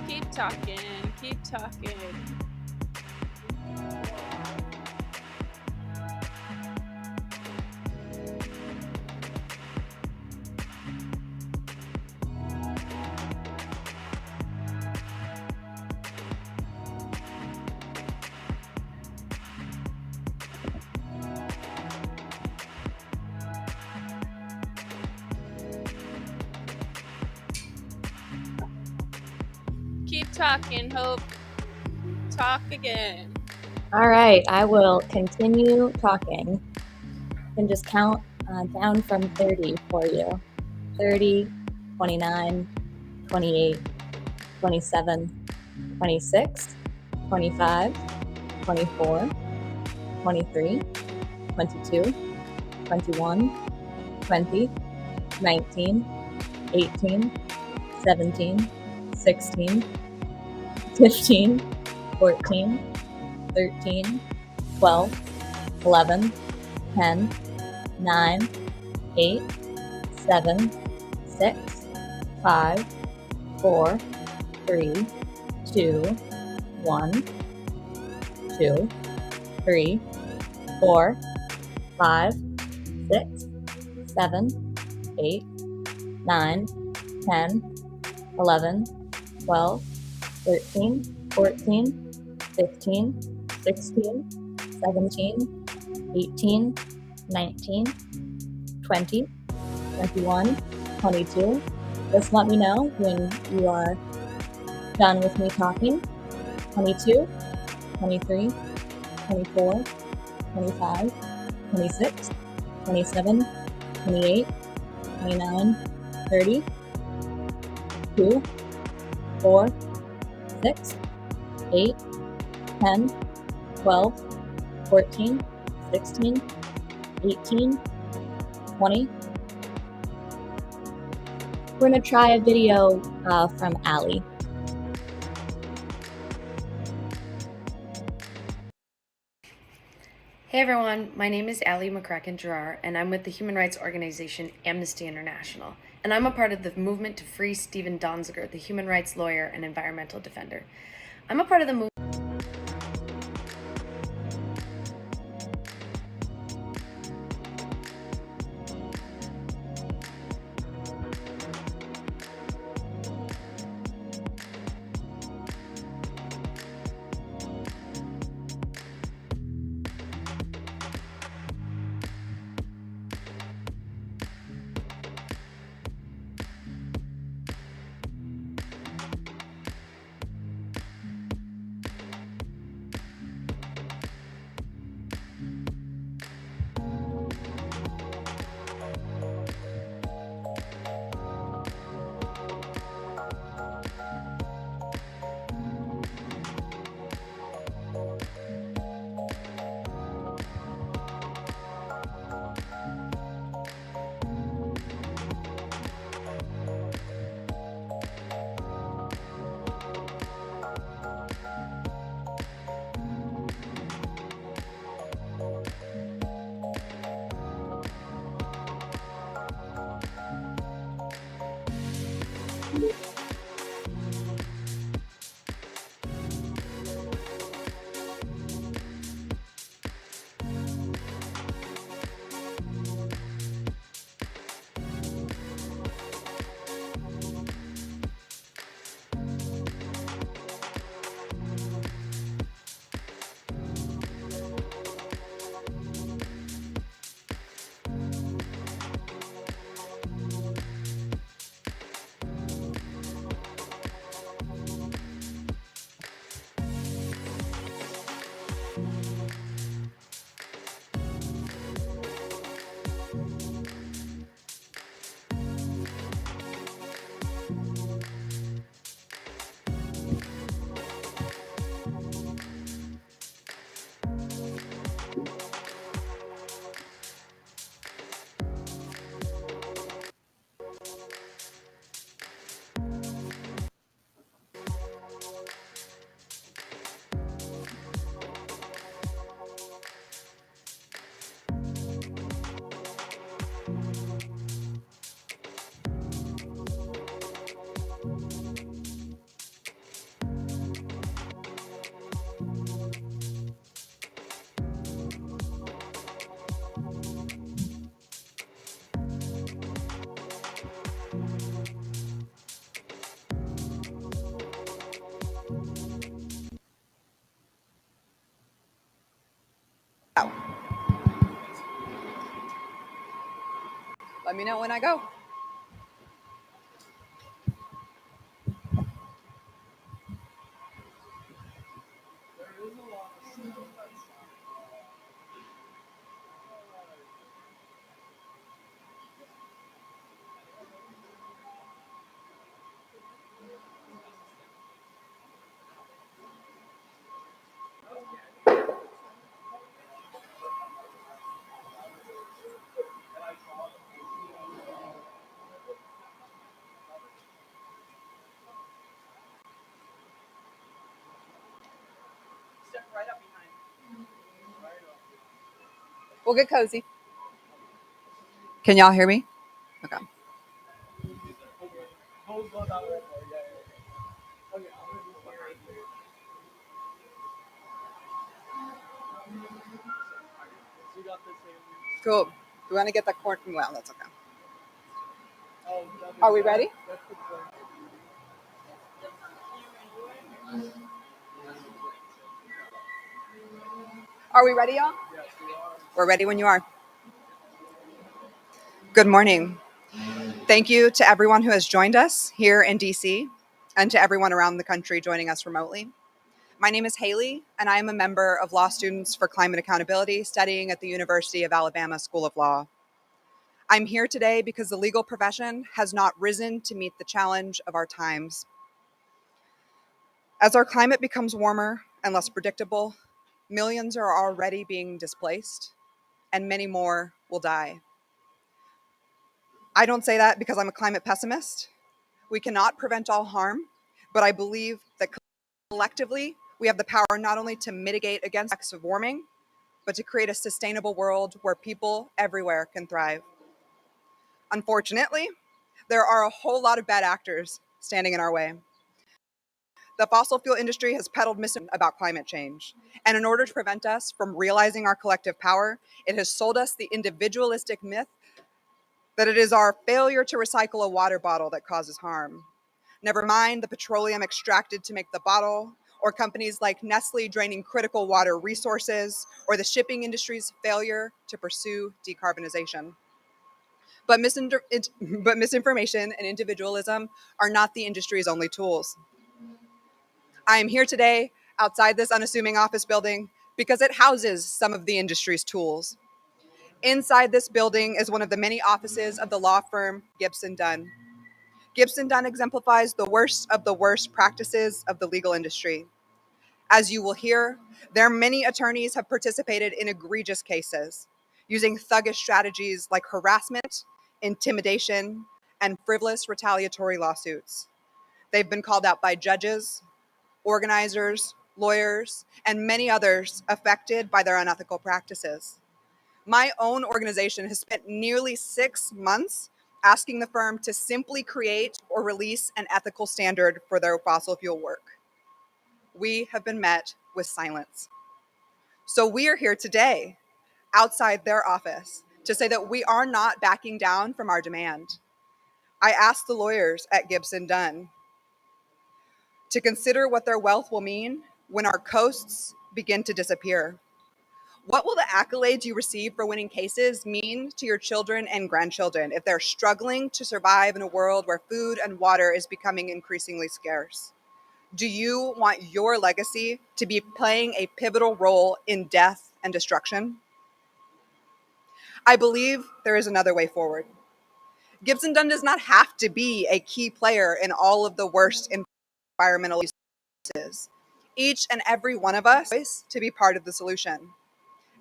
Keep talking. Keep talking. Keep talking, Hope. Talk again. All right, I will continue talking. You can just count down from 30 for you. 30, 29, 28, 27, 26, 25, 24, 23, 22, 21, 20, 19, 18, 17, 16, 15, 14, 13, 12, 11, 10, 9, 8, 7, 6, 5, 4, 3, 2, 1, 2, 3, 4, 5, 6, 7, 8, 9, 10, 11, 12, 13, 14, 15, 16, 17, 18, 19, 20, 21, 22. Just let me know when you are done with me talking. 22, 23, 24, 25, 26, 27, 28, 29, 30, 2, 4, 6, 8, 10, 12, 14, 16, 18, 20. We're going to try a video from Allie. Hey everyone, my name is Allie McCracken-Gerard, and I'm with the human rights organization Amnesty International, and I'm a part of the movement to free Stephen Donziger, the human rights lawyer and environmental defender. I'm a part of the movement. Let me know when I go. Step right up behind. We'll get cozy. Can y'all hear me? Okay. Cool. We want to get the corn. Well, that's okay. Are we ready? Are we ready, y'all? We're ready when you are. Good morning. Thank you to everyone who has joined us here in DC and to everyone around the country joining us remotely. My name is Haley, and I am a member of Law Students for Climate Accountability studying at the University of Alabama School of Law. I'm here today because the legal profession has not risen to meet the challenge of our times. As our climate becomes warmer and less predictable, millions are already being displaced, and many more will die. I don't say that because I'm a climate pessimist. We cannot prevent all harm, but I believe that collectively, we have the power not only to mitigate against the effects of warming, but to create a sustainable world where people everywhere can thrive. Unfortunately, there are a whole lot of bad actors standing in our way. The fossil fuel industry has peddled misinformation about climate change. And in order to prevent us from realizing our collective power, it has sold us the individualistic myth that it is our failure to recycle a water bottle that causes harm. Never mind the petroleum extracted to make the bottle, or companies like Nestle draining critical water resources, or the shipping industry's failure to pursue decarbonization. But misinformation and individualism are not the industry's only tools. I am here today outside this unassuming office building because it houses some of the industry's tools. Inside this building is one of the many offices of the law firm Gibson Dunn. Gibson Dunn exemplifies the worst practices of the legal industry. As you will hear, their many attorneys have participated in egregious cases, using thuggish strategies like harassment, intimidation, and frivolous retaliatory lawsuits. They've been called out by judges, organizers, lawyers, and many others affected by their unethical practices. My own organization has spent nearly 6 months asking the firm to simply create or release an ethical standard for their fossil fuel work. We have been met with silence. So we are here today, outside their office, to say that we are not backing down from our demand. I asked the lawyers at Gibson Dunn to consider what their wealth will mean when our coasts begin to disappear. What will the accolades you receive for winning cases mean to your children and grandchildren if they're struggling to survive in a world where food and water is becoming increasingly scarce? Do you want your legacy to be playing a pivotal role in death and destruction? I believe there is another way forward. Gibson Dunn does not have to be a key player in all of the worst environmental uses. Each and every one of us is to be part of the solution.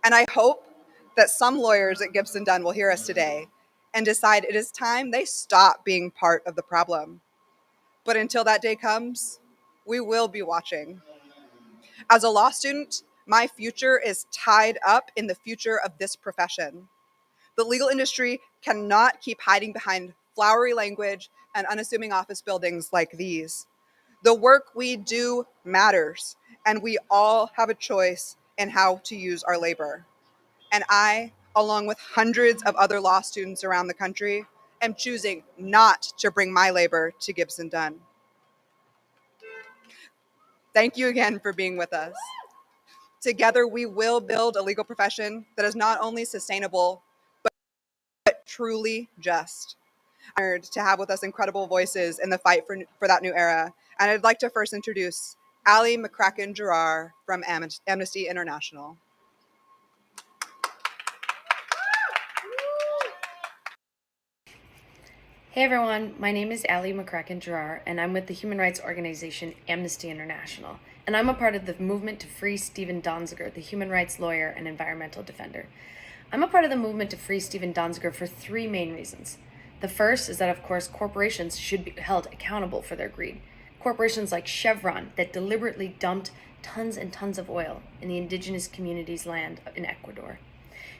And I hope that some lawyers at Gibson Dunn will hear us today and decide it is time they stop being part of the problem. But until that day comes, we will be watching. As a law student, my future is tied up in the future of this profession. The legal industry cannot keep hiding behind flowery language and unassuming office buildings like these. The work we do matters, and we all have a choice in how to use our labor. And I, along with hundreds of other law students around the country, am choosing not to bring my labor to Gibson Dunn. Thank you again for being with us. Together, we will build a legal profession that is not only sustainable, but truly just. I'm honored to have with us incredible voices in the fight for that new era. And I'd like to first introduce Ali McCracken-Gerard from Amnesty International. Hey everyone, my name is Ali McCracken-Gerard, and I'm with the human rights organization Amnesty International. And I'm a part of the movement to free Stephen Donziger, the human rights lawyer and environmental defender. I'm a part of the movement to free Stephen Donziger for three main reasons. The first is that, of course, corporations should be held accountable for their greed. Corporations like Chevron that deliberately dumped tons and tons of oil in the indigenous community's land in Ecuador.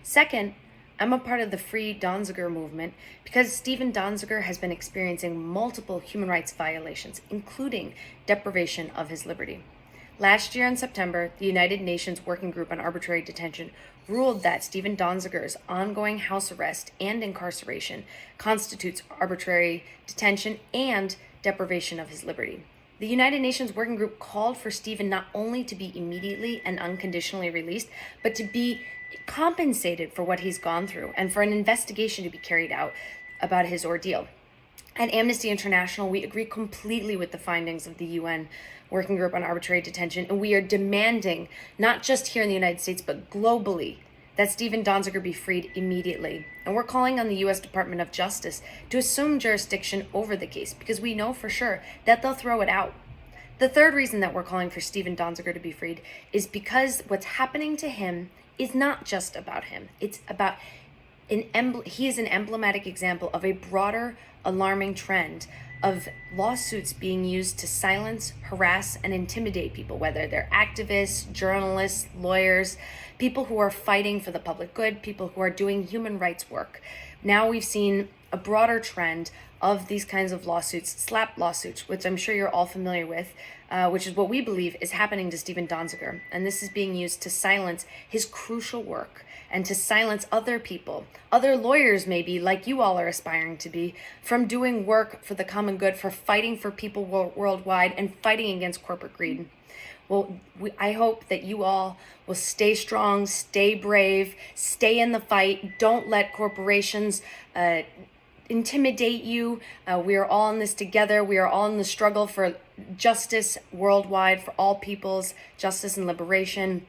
Second, I'm a part of the Free Donziger movement because Stephen Donziger has been experiencing multiple human rights violations, including deprivation of his liberty. Last year in September, the United Nations Working Group on Arbitrary Detention ruled that Stephen Donziger's ongoing house arrest and incarceration constitutes arbitrary detention and deprivation of his liberty. The United Nations Working Group called for Stephen not only to be immediately and unconditionally released, but to be compensated for what he's gone through and for an investigation to be carried out about his ordeal. At Amnesty International, we agree completely with the findings of the UN Working Group on Arbitrary Detention, and we are demanding, not just here in the United States, but globally, that Stephen Donziger be freed immediately. And we're calling on the U.S. Department of Justice to assume jurisdiction over the case, because we know for sure that they'll throw it out. The third reason that we're calling for Stephen Donziger to be freed is because what's happening to him is not just about him. It's about he is an emblematic example of a broader, alarming trend of lawsuits being used to silence, harass, and intimidate people, whether they're activists, journalists, lawyers, people who are fighting for the public good, people who are doing human rights work. Now we've seen a broader trend of these kinds of lawsuits, slap lawsuits, which I'm sure you're all familiar with, which is what we believe is happening to Stephen Donziger. And this is being used to silence his crucial work and to silence other people, other lawyers maybe, like you all are aspiring to be, from doing work for the common good, for fighting for people worldwide and fighting against corporate greed. Well, I hope that you all will stay strong, stay brave, stay in the fight. Don't let corporations intimidate you. We are all in this together. We are all in the struggle for justice worldwide, for all peoples, justice and liberation.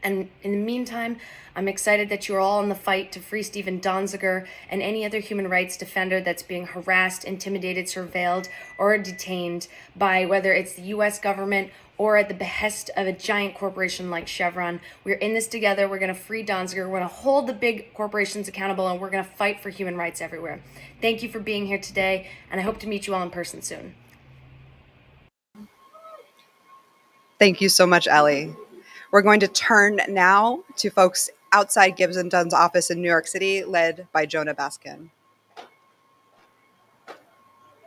And in the meantime, I'm excited that you're all in the fight to free Stephen Donziger and any other human rights defender that's being harassed, intimidated, surveilled, or detained by whether it's the U.S. government or at the behest of a giant corporation like Chevron. We're in this together. We're going to free Donziger. We're going to hold the big corporations accountable, and we're going to fight for human rights everywhere. Thank you for being here today, and I hope to meet you all in person soon. Thank you so much, Ellie. We're going to turn now to folks outside Gibson Dunn's office in New York City, led by Jonah Baskin.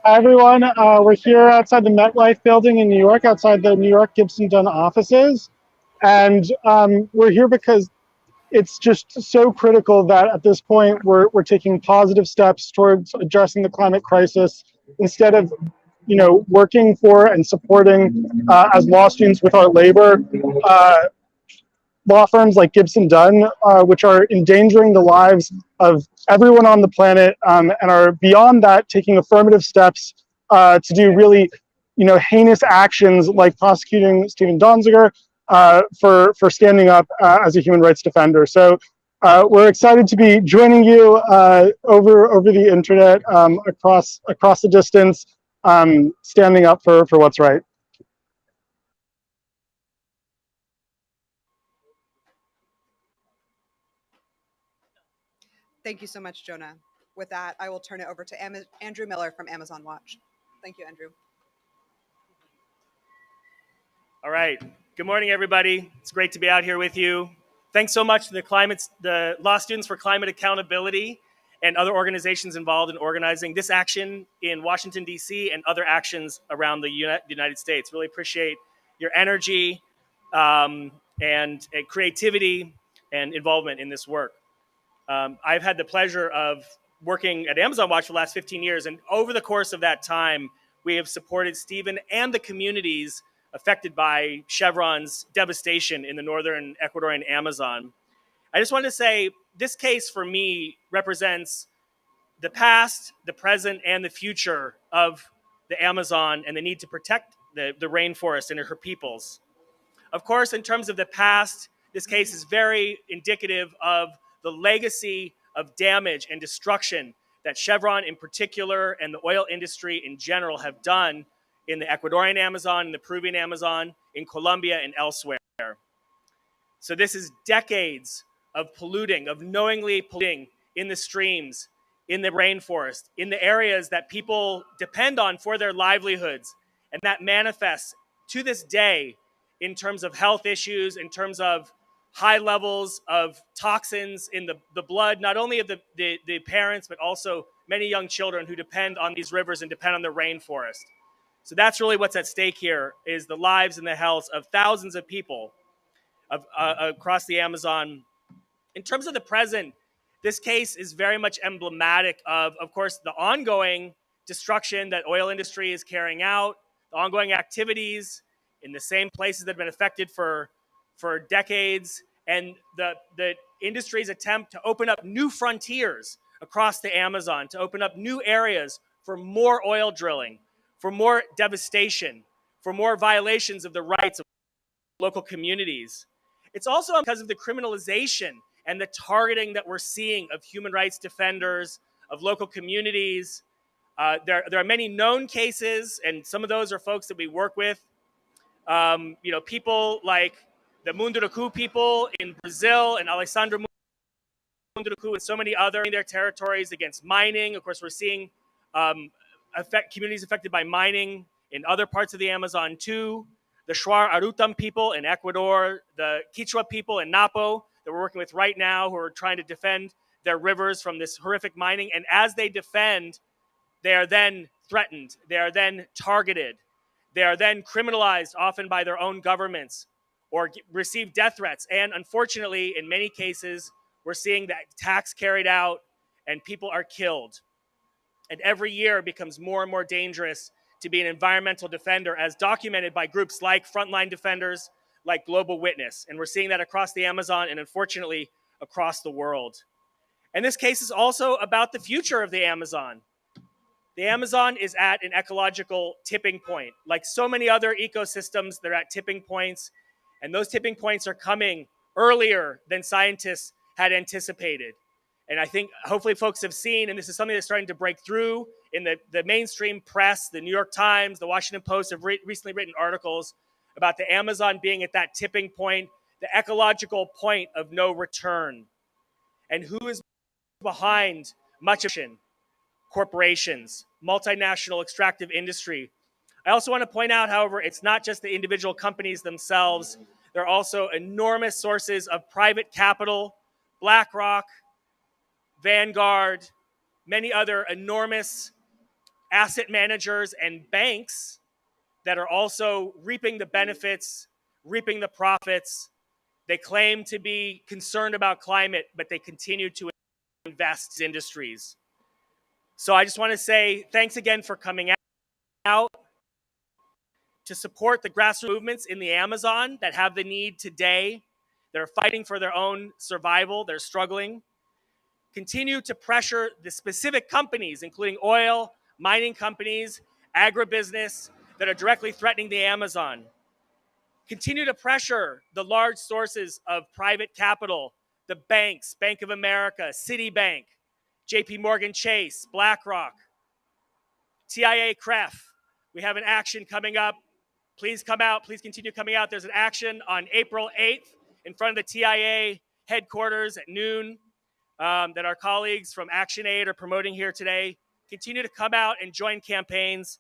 Hi, everyone. We're here outside the MetLife building in New York, outside the New York Gibson Dunn offices. And we're here because it's just so critical that at this point we're taking positive steps towards addressing the climate crisis instead of working for and supporting as law students with our labor law firms like Gibson Dunn, which are endangering the lives of everyone on the planet, and are beyond that taking affirmative steps to do really, heinous actions like prosecuting Stephen Donziger for standing up as a human rights defender. So we're excited to be joining you over the internet, across the distance, standing up for what's right. Thank you so much, Jonah. With that, I will turn it over to Andrew Miller from Amazon Watch. Thank you, Andrew. All right. Good morning, everybody. It's great to be out here with you. Thanks so much to the Law Students for Climate Accountability and other organizations involved in organizing this action in Washington, D.C. and other actions around the United States. Really appreciate your energy and creativity and involvement in this work. I've had the pleasure of working at Amazon Watch for the last 15 years, and over the course of that time, we have supported Stephen and the communities affected by Chevron's devastation in the northern Ecuadorian Amazon. I just wanted to say this case for me represents the past, the present, and the future of the Amazon and the need to protect the rainforest and her peoples. Of course, in terms of the past, this case is very indicative of the legacy of damage and destruction that Chevron in particular and the oil industry in general have done in the Ecuadorian Amazon, in the Peruvian Amazon, in Colombia, and elsewhere. So this is decades of polluting, of knowingly polluting in the streams, in the rainforest, in the areas that people depend on for their livelihoods. And that manifests to this day in terms of health issues, in terms of high levels of toxins in the blood, not only of the parents, but also many young children who depend on these rivers and depend on the rainforest. So that's really what's at stake here, is the lives and the health of thousands of people across the Amazon. In terms of the present, this case is very much emblematic of course, the ongoing destruction that oil industry is carrying out, the ongoing activities in the same places that have been affected for decades, and the industry's attempt to open up new frontiers across the Amazon, to open up new areas for more oil drilling, for more devastation, for more violations of the rights of local communities. It's also because of the criminalization and the targeting that we're seeing of human rights defenders, of local communities. There are many known cases, and some of those are folks that we work with. People like the Munduruku people in Brazil and Alessandro Munduruku and so many other in their territories against mining. Of course, we're seeing communities affected by mining in other parts of the Amazon too. The Shuar Arutam people in Ecuador, the Quechua people in Napo that we're working with right now, who are trying to defend their rivers from this horrific mining. And as they defend, they are then threatened. They are then targeted. They are then criminalized, often by their own governments, or receive death threats. And unfortunately, in many cases, we're seeing that attacks carried out and people are killed. And every year it becomes more and more dangerous to be an environmental defender, as documented by groups like Frontline Defenders, like Global Witness. And we're seeing that across the Amazon and unfortunately across the world. And this case is also about the future of the Amazon. The Amazon is at an ecological tipping point. Like so many other ecosystems, they're at tipping points. And those tipping points are coming earlier than scientists had anticipated. And I think hopefully folks have seen, and this is something that's starting to break through in the mainstream press, the New York Times, the Washington Post have recently written articles about the Amazon being at that tipping point, the ecological point of no return. And who is behind much of it? Corporations, multinational extractive industry. I also want to point out, however, it's not just the individual companies themselves. There are also enormous sources of private capital, BlackRock, Vanguard, many other enormous asset managers and banks that are also reaping the benefits, reaping the profits. They claim to be concerned about climate, but they continue to invest in industries. So I just want to say thanks again for coming out to support the grassroots movements in the Amazon that have the need today. They're fighting for their own survival. They're struggling. Continue to pressure the specific companies, including oil, mining companies, agribusiness, that are directly threatening the Amazon. Continue to pressure the large sources of private capital, the banks, Bank of America, Citibank, JP Morgan Chase, BlackRock, TIA CREF. We have an action coming up. Please come out. Please continue coming out. There's an action on April 8th in front of the TIA headquarters at noon that our colleagues from ActionAid are promoting here today. Continue to come out and join campaigns.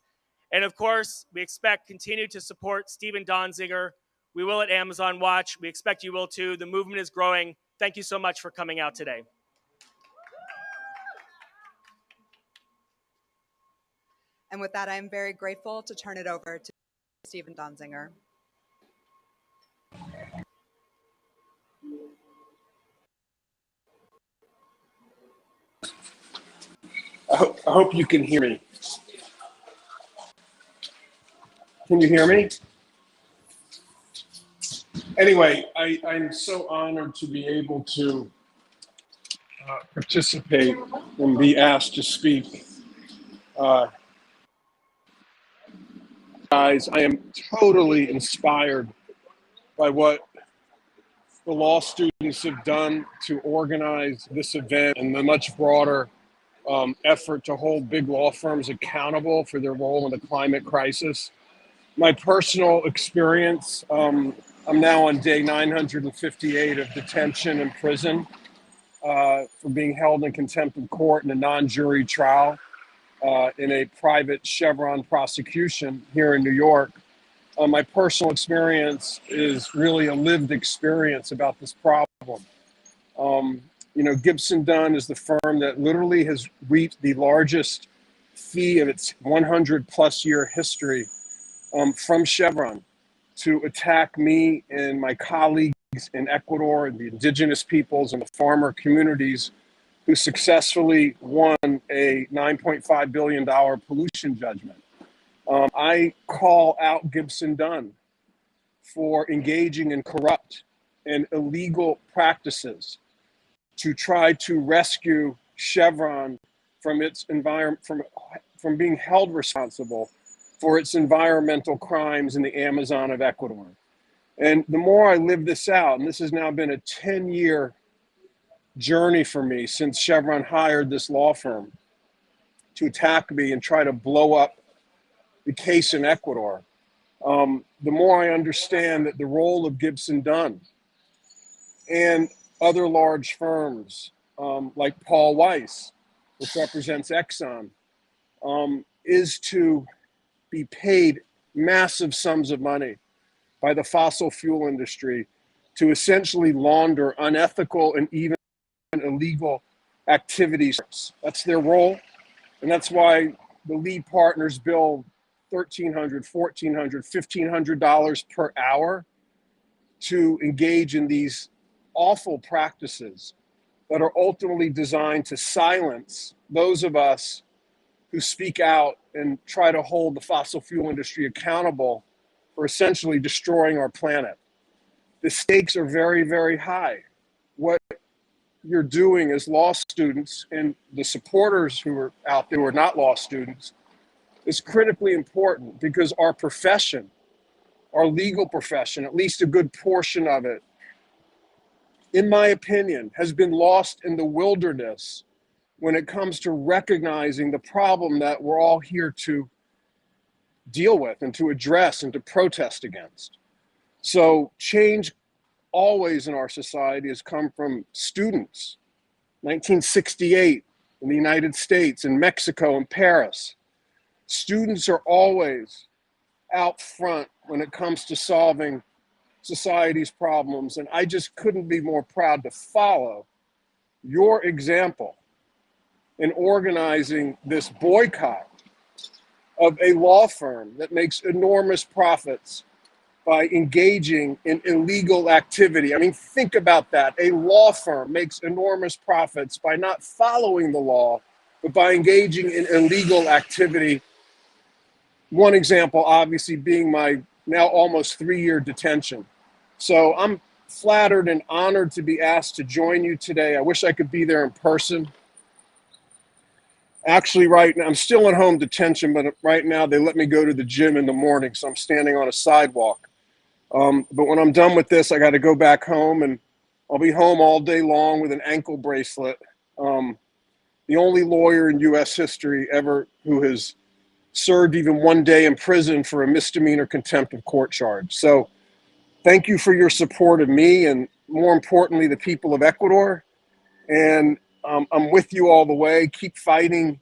And of course, we expect continue to support Stephen Donziger. We will at Amazon Watch. We expect you will too. The movement is growing. Thank you so much for coming out today. And with that, I am very grateful to turn it over to Stephen Donziger. I hope you can hear me. Can you hear me? Anyway, I'm so honored to be able to participate and be asked to speak. Guys, I am totally inspired by what the law students have done to organize this event and the much broader effort to hold big law firms accountable for their role in the climate crisis. My personal experience, I'm now on day 958 of detention and prison for being held in contempt of court in a non-jury trial in a private Chevron prosecution here in New York. My personal experience is really a lived experience about this problem. Gibson Dunn is the firm that literally has reaped the largest fee of its 100 plus year history from Chevron to attack me and my colleagues in Ecuador and the indigenous peoples and the farmer communities who successfully won a $9.5 billion pollution judgment. I call out Gibson Dunn for engaging in corrupt and illegal practices to try to rescue Chevron from its environment, from being held responsible for its environmental crimes in the Amazon of Ecuador. And the more I live this out, and this has now been a 10-year journey for me since Chevron hired this law firm to attack me and try to blow up the case in Ecuador, the more I understand that the role of Gibson Dunn and other large firms like Paul Weiss, which represents Exxon, is to be paid massive sums of money by the fossil fuel industry to essentially launder unethical and even illegal activities. That's their role. And that's why the lead partners bill $1,300, $1,400, $1,500 per hour to engage in these awful practices that are ultimately designed to silence those of us who speak out and try to hold the fossil fuel industry accountable for essentially destroying our planet. The stakes are very, very high. What you're doing as law students and the supporters who are out there who are not law students is critically important, because our profession, our legal profession, at least a good portion of it, in my opinion, has been lost in the wilderness when it comes to recognizing the problem that we're all here to deal with and to address and to protest against. So change always in our society has come from students. 1968 in the United States, in Mexico, in Paris. Students are always out front when it comes to solving society's problems. And I just couldn't be more proud to follow your example in organizing this boycott of a law firm that makes enormous profits by engaging in illegal activity. I mean, think about that. A law firm makes enormous profits by not following the law, but by engaging in illegal activity. One example, obviously, being my now almost 3-year detention. So I'm flattered and honored to be asked to join you today. I wish I could be there in person. Actually, right now, I'm still in home detention, but right now they let me go to the gym in the morning, so I'm standing on a sidewalk. But when I'm done with this, I got to go back home, and I'll be home all day long with an ankle bracelet. The only lawyer in U.S. history ever who has served even one day in prison for a misdemeanor contempt of court charge. So thank you for your support of me and, more importantly, the people of Ecuador. And I'm with you all the way. Keep fighting.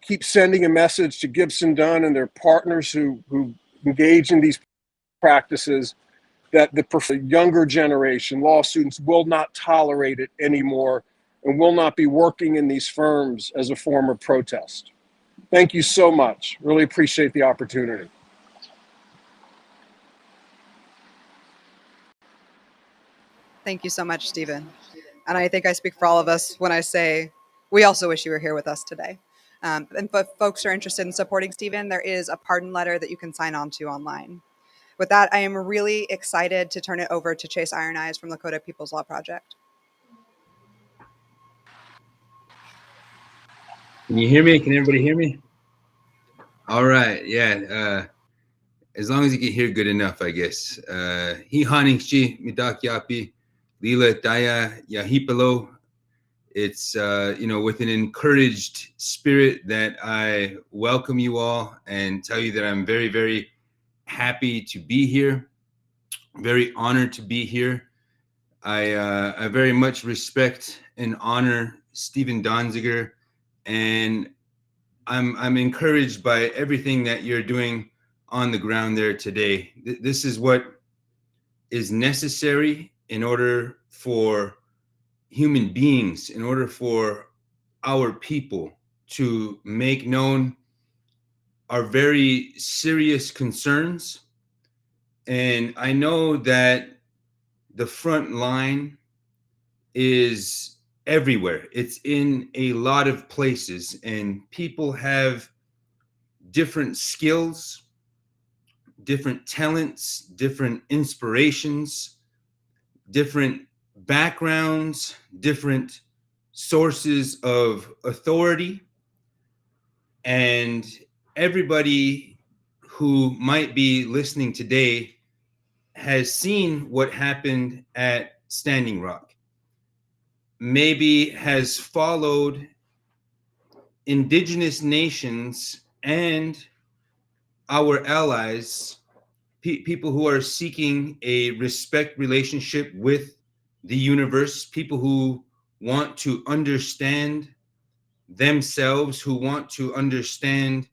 Keep sending a message to Gibson Dunn and their partners who engage in these practices that the younger generation, law students, will not tolerate it anymore and will not be working in these firms as a form of protest. Thank you so much. Really appreciate the opportunity. Thank you so much, Stephen. And I think I speak for all of us when I say we also wish you were here with us today. And if folks are interested in supporting Stephen, there is a pardon letter that you can sign on to online. With that, I am really excited to turn it over to Chase Iron Eyes from Lakota People's Law Project. Can you hear me? Can everybody hear me? All right. Yeah. As long as you can hear good enough, I guess. He haningschi midak yapi lila daya yahipalo. It's with an encouraged spirit that I welcome you all and tell you that I'm very, very happy to be here. Very honored to be here. I very much respect and honor Stephen Donziger, and I'm encouraged by everything that you're doing on the ground there today. This is what is necessary in order for human beings, in order for our people to make known our very serious concerns. And I know that the front line is everywhere. It's in a lot of places, and people have different skills, different talents, different inspirations, different backgrounds, different sources of authority. And everybody who might be listening today has seen what happened at Standing Rock, maybe has followed indigenous nations and our allies, people who are seeking a respect relationship with the universe, people who want to understand themselves, who want to understand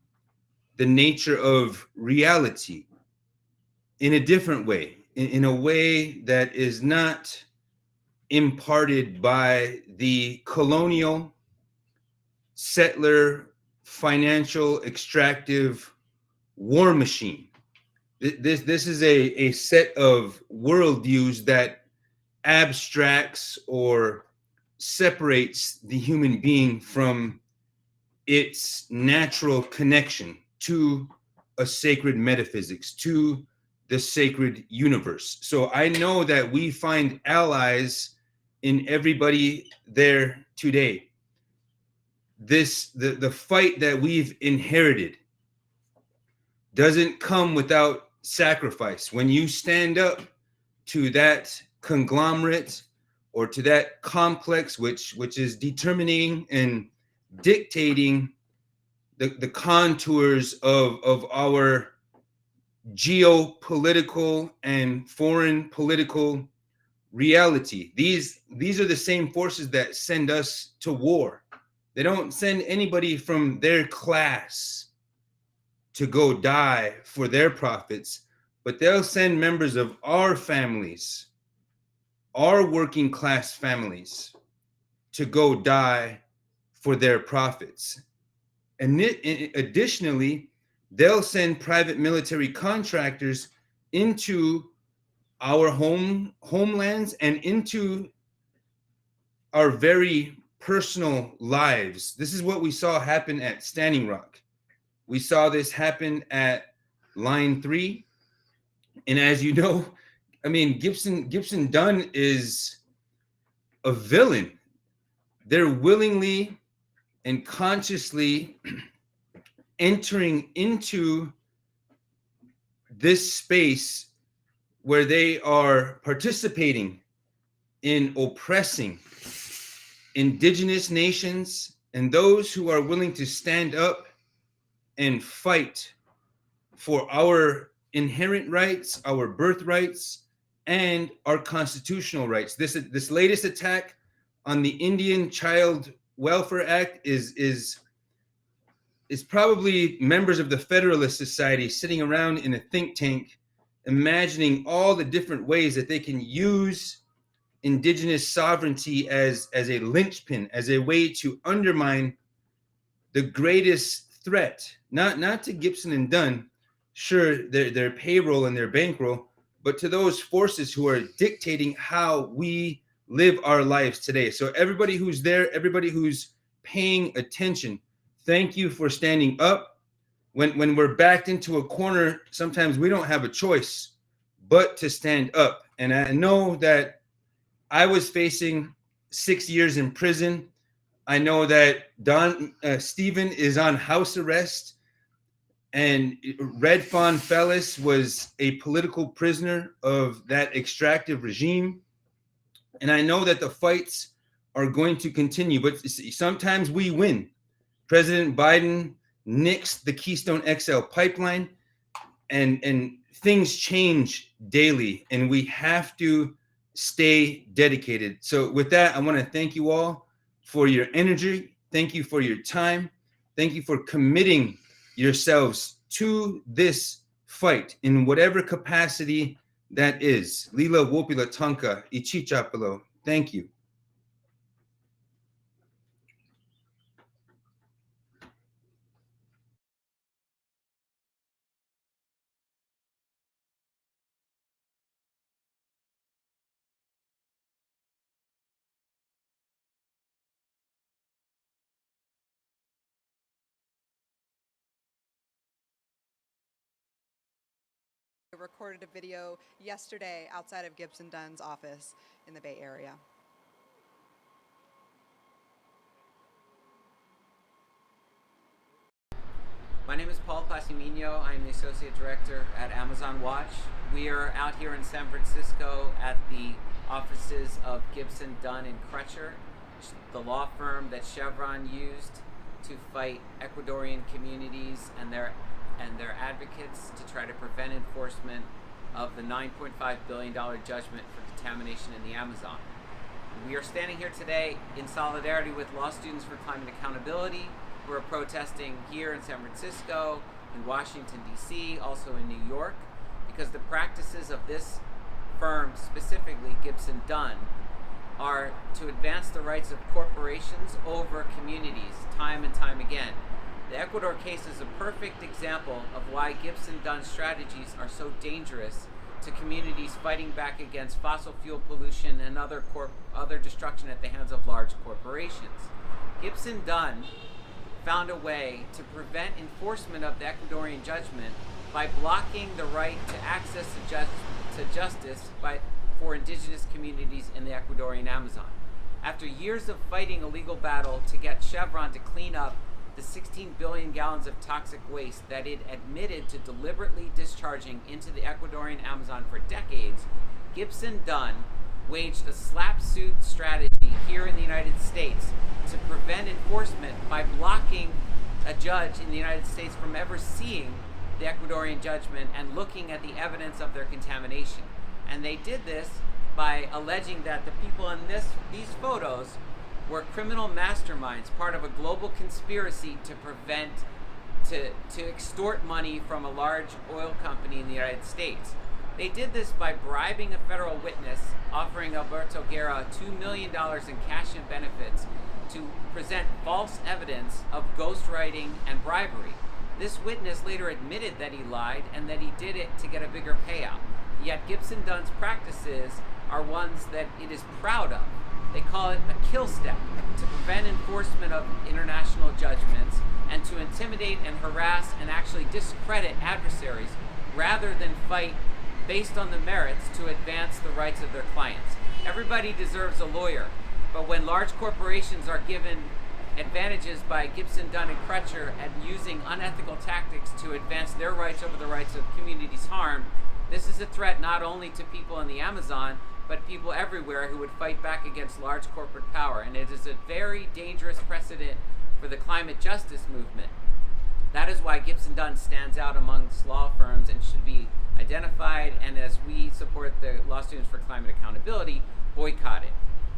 the nature of reality in a different way, in a way that is not imparted by the colonial, settler, financial, extractive war machine. This is a set of worldviews that abstracts or separates the human being from its natural connection to a sacred metaphysics, to the sacred universe. So I know that we find allies in everybody there today. The fight that we've inherited doesn't come without sacrifice. When you stand up to that conglomerate or to that complex which is determining and dictating the contours of our geopolitical and foreign political reality. These are the same forces that send us to war. They don't send anybody from their class to go die for their profits, but they'll send members of our families, our working class families, to go die for their profits. And additionally, they'll send private military contractors into our homelands and into our very personal lives. This is what we saw happen at Standing Rock. We saw this happen at Line 3. And as you know, I mean, Gibson Dunn is a villain. They're willingly and consciously entering into this space where they are participating in oppressing indigenous nations and those who are willing to stand up and fight for our inherent rights, our birthrights, and our constitutional rights. This latest attack on the Indian Child Welfare Act is probably members of the Federalist Society sitting around in a think tank, imagining all the different ways that they can use indigenous sovereignty as a linchpin, as a way to undermine the greatest threat, not to Gibson and Dunn, sure, their payroll and their bankroll, but to those forces who are dictating how we live our lives today. So everybody who's there, everybody who's paying attention, thank you for standing up. When we're backed into a corner, sometimes we don't have a choice. but to stand up. And I know that I was facing 6 years in prison. I know that Stephen is on house arrest, and Red Fawn Fellis was a political prisoner of that extractive regime. And I know that the fights are going to continue, but sometimes we win. President Biden nixed the Keystone XL pipeline, and things change daily, and we have to stay dedicated. So with that, I want to thank you all for your energy. Thank you for your time. Thank you for committing yourselves to this fight in whatever capacity that is. Lila Wopila Tanka Ichichapalo. Thank you. I recorded a video yesterday outside of Gibson Dunn's office in the Bay Area. My name is Paul Pasimino. I'm the Associate Director at Amazon Watch. We are out here in San Francisco at the offices of Gibson Dunn and Crutcher, the law firm that Chevron used to fight Ecuadorian communities and their advocates to try to prevent enforcement of the $9.5 billion judgment for contamination in the Amazon. We are standing here today in solidarity with law students for climate accountability who are protesting here in San Francisco, in Washington, D.C., also in New York, because the practices of this firm, specifically Gibson Dunn, are to advance the rights of corporations over communities time and time again. The Ecuador case is a perfect example of why Gibson Dunn strategies are so dangerous to communities fighting back against fossil fuel pollution and other destruction at the hands of large corporations. Gibson Dunn found a way to prevent enforcement of the Ecuadorian judgment by blocking the right to access to justice for indigenous communities in the Ecuadorian Amazon. After years of fighting a legal battle to get Chevron to clean up the 16 billion gallons of toxic waste that it admitted to deliberately discharging into the Ecuadorian Amazon for decades, Gibson Dunn waged a slap-suit strategy here in the United States to prevent enforcement by blocking a judge in the United States from ever seeing the Ecuadorian judgment and looking at the evidence of their contamination. And they did this by alleging that the people in these photos were criminal masterminds, part of a global conspiracy to extort money from a large oil company in the United States. They did this by bribing a federal witness, offering Alberto Guerra $2 million in cash and benefits to present false evidence of ghostwriting and bribery. This witness later admitted that he lied and that he did it to get a bigger payout. Yet Gibson Dunn's practices are ones that it is proud of. They call it a kill step to prevent enforcement of international judgments and to intimidate and harass and actually discredit adversaries rather than fight based on the merits to advance the rights of their clients. Everybody deserves a lawyer, but when large corporations are given advantages by Gibson Dunn and Crutcher at using unethical tactics to advance their rights over the rights of communities harmed, this is a threat not only to people in the Amazon, but people everywhere who would fight back against large corporate power. And it is a very dangerous precedent for the climate justice movement. That is why Gibson Dunn stands out amongst law firms and should be identified, and as we support the Law Students for Climate Accountability, boycotted.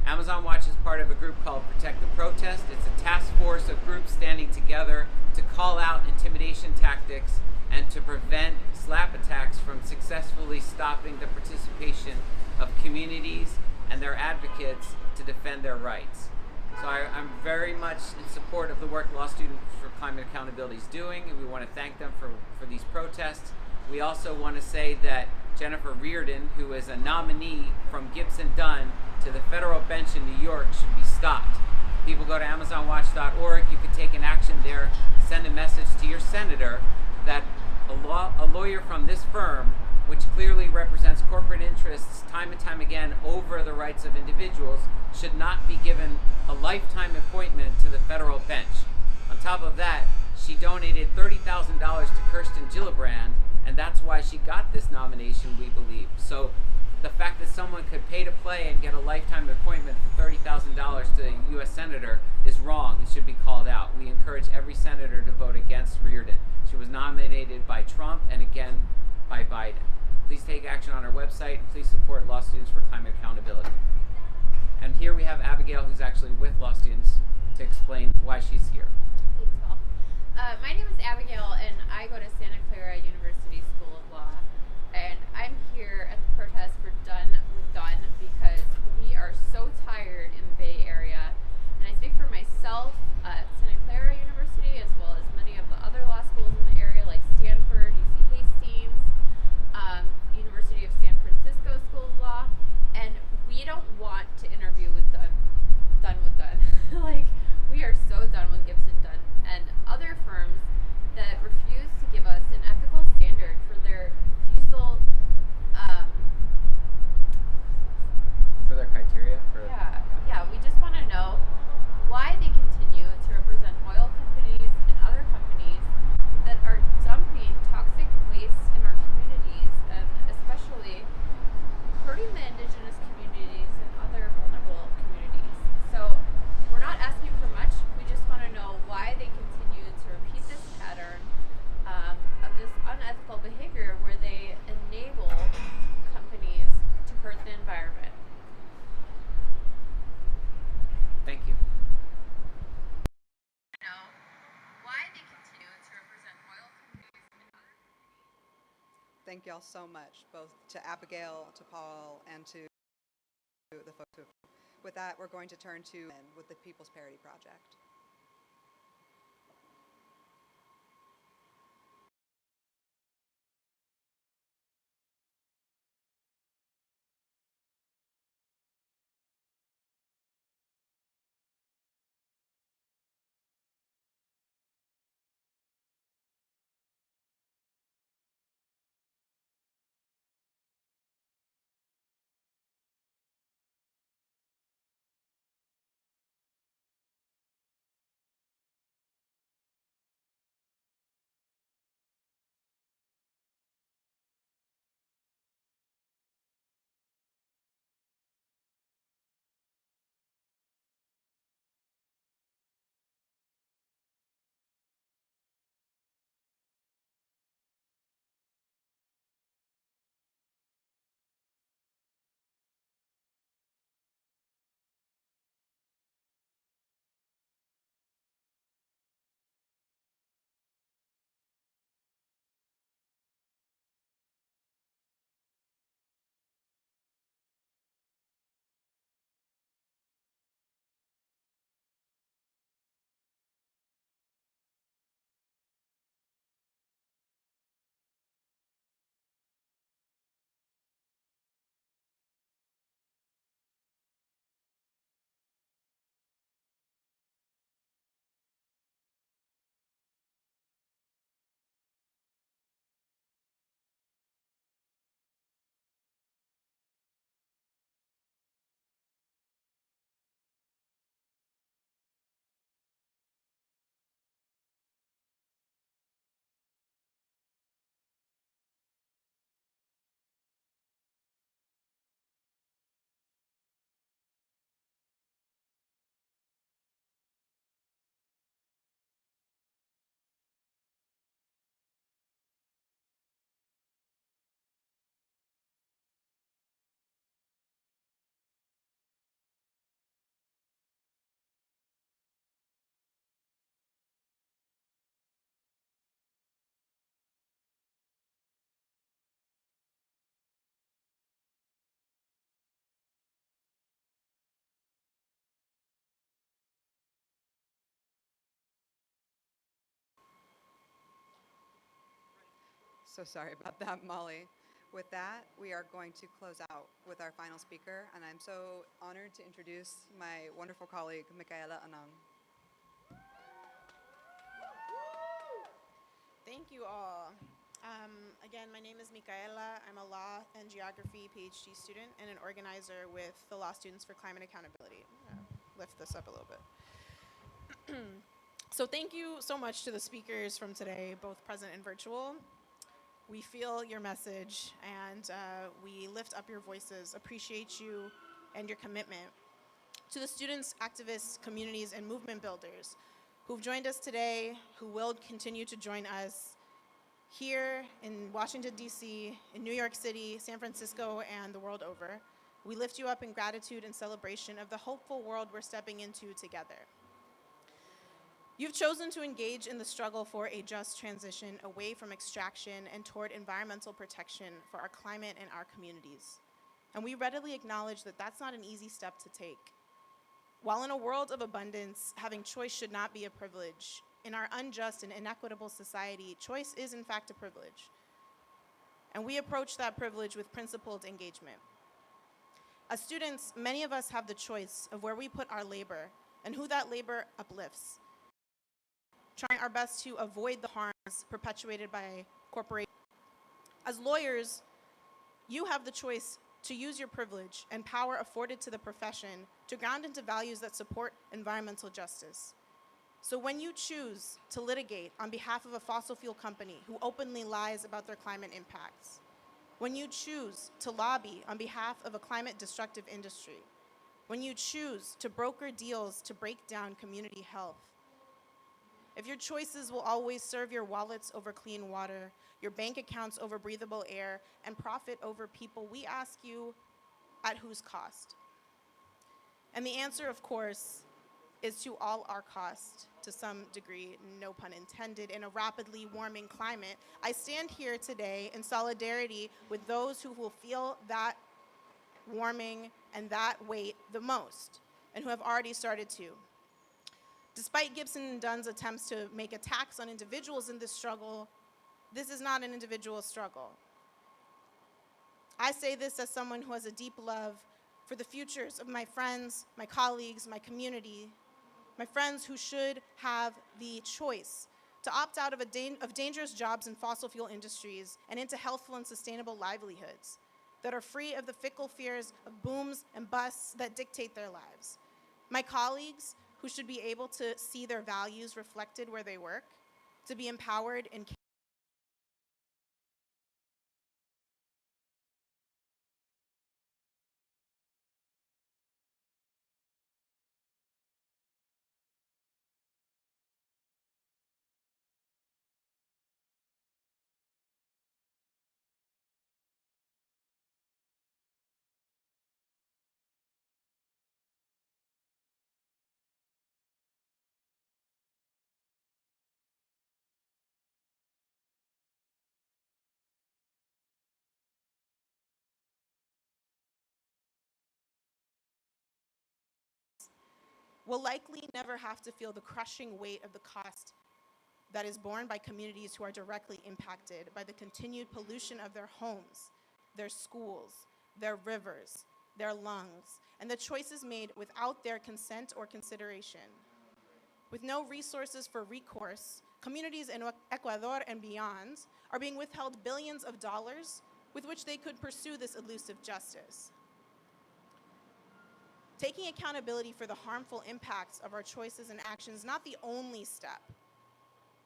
Amazon Watch is part of a group called Protect the Protest. It's a task force of groups standing together to call out intimidation tactics and to prevent slap attacks from successfully stopping the participation of communities and their advocates to defend their rights. So I'm very much in support of the work Law Students for Climate Accountability is doing, and we want to thank them for these protests. We also want to say that Jennifer Reardon, who is a nominee from Gibson Dunn to the federal bench in New York, should be stopped. People go to AmazonWatch.org. You can take an action there, send a message to your senator that a lawyer from this firm which clearly represents corporate interests time and time again over the rights of individuals, should not be given a lifetime appointment to the federal bench. On top of that, she donated $30,000 to Kirsten Gillibrand, and that's why she got this nomination, we believe. So the fact that someone could pay to play and get a lifetime appointment for $30,000 to a U.S. senator is wrong. It should be called out. We encourage every senator to vote against Reardon. She was nominated by Trump and again by Biden. Please take action on our website. Please support Law Students for Climate Accountability. And here we have Abigail, who's actually with Law Students, to explain why she's here. Thanks, Paul. My name is Abigail, and I go to Santa Clara University School of Law. And I'm here at the protest for Done with Dunn because we are so tired in the Bay Area. And I speak for myself at Santa Clara University, as well as many of the other law schools in the area, like Stanford, UC Hastings, University of San Francisco School of Law. And we don't want to interview with Done with Dunn. Like, we are so done with Gibson Dunn and other firms that refuse to give us an ethical standard for their refusal, For their criteria? yeah, we just want to know why they continue to represent oil companies and other companies that are dumping toxic waste in our communities, and especially hurting the indigenous communities and other vulnerable communities. So we're not asking for much. We just want to know why they continue to repeat this pattern of this unethical behavior where they enable companies to hurt the environment. Thank you. Know why they continue to represent oil companies and other companies. Thank y'all so much, both to Abigail, to Paul, and to the folks who have. With that, we're going to turn to with the People's Parity Project. So sorry about that, Molly. With that, we are going to close out with our final speaker, and I'm so honored to introduce my wonderful colleague, Michaela Anang. Thank you all. Again, my name is Micaela. I'm a law and geography PhD student and an organizer with the Law Students for Climate Accountability. Lift this up a little bit. So thank you so much to the speakers from today, both present and virtual. We feel your message and we lift up your voices, appreciate you and your commitment. To the students, activists, communities, and movement builders who've joined us today, who will continue to join us here in Washington, D.C., in New York City, San Francisco, and the world over, we lift you up in gratitude and celebration of the hopeful world we're stepping into together. You've chosen to engage in the struggle for a just transition away from extraction and toward environmental protection for our climate and our communities. And we readily acknowledge that that's not an easy step to take. While in a world of abundance, having choice should not be a privilege. In our unjust and inequitable society, choice is in fact a privilege. And we approach that privilege with principled engagement. As students, many of us have the choice of where we put our labor and who that labor uplifts, trying our best to avoid the harms perpetuated by corporations. As lawyers, you have the choice to use your privilege and power afforded to the profession to ground into values that support environmental justice. So when you choose to litigate on behalf of a fossil fuel company who openly lies about their climate impacts, when you choose to lobby on behalf of a climate-destructive industry, when you choose to broker deals to break down community health, if your choices will always serve your wallets over clean water, your bank accounts over breathable air, and profit over people, we ask you, at whose cost? And the answer, of course, is to all our cost, to some degree, no pun intended, in a rapidly warming climate. I stand here today in solidarity with those who will feel that warming and that weight the most, and who have already started to. Despite Gibson Dunn's attempts to make attacks on individuals in this struggle, this is not an individual struggle. I say this as someone who has a deep love for the futures of my friends, my colleagues, my community, my friends who should have the choice to opt out of dangerous jobs in fossil fuel industries and into healthful and sustainable livelihoods that are free of the fickle fears of booms and busts that dictate their lives. My colleagues who should be able to see their values reflected where they work, to be empowered in will likely never have to feel the crushing weight of the cost that is borne by communities who are directly impacted by the continued pollution of their homes, their schools, their rivers, their lungs, and the choices made without their consent or consideration. With no resources for recourse, communities in Ecuador and beyond are being withheld billions of dollars with which they could pursue this elusive justice. Taking accountability for the harmful impacts of our choices and actions is not the only step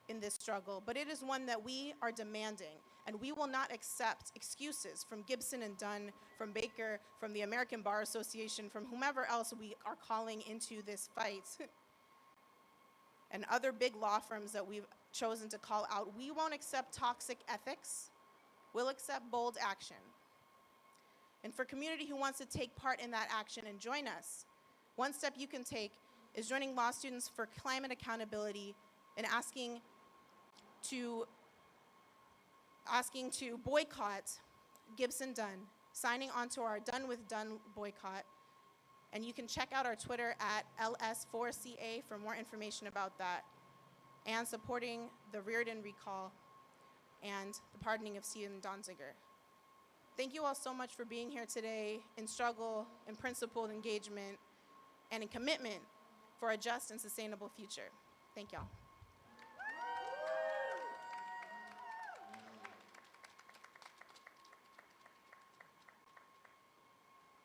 in this struggle, but it is one that we are demanding, and we will not accept excuses from Gibson and Dunn, from Baker, from the American Bar Association, from whomever else we are calling into this fight, and other big law firms that we've chosen to call out. We won't accept toxic ethics. We'll accept bold action. And for community who wants to take part in that action and join us, one step you can take is joining Law Students for Climate Accountability and asking to boycott Gibson Dunn, signing onto our Done with Dunn boycott. And you can check out our Twitter at LS4CA for more information about that, and supporting the Reardon recall and the pardoning of Stephen Donziger. Thank you all so much for being here today in struggle, in principled engagement, and in commitment for a just and sustainable future. Thank y'all.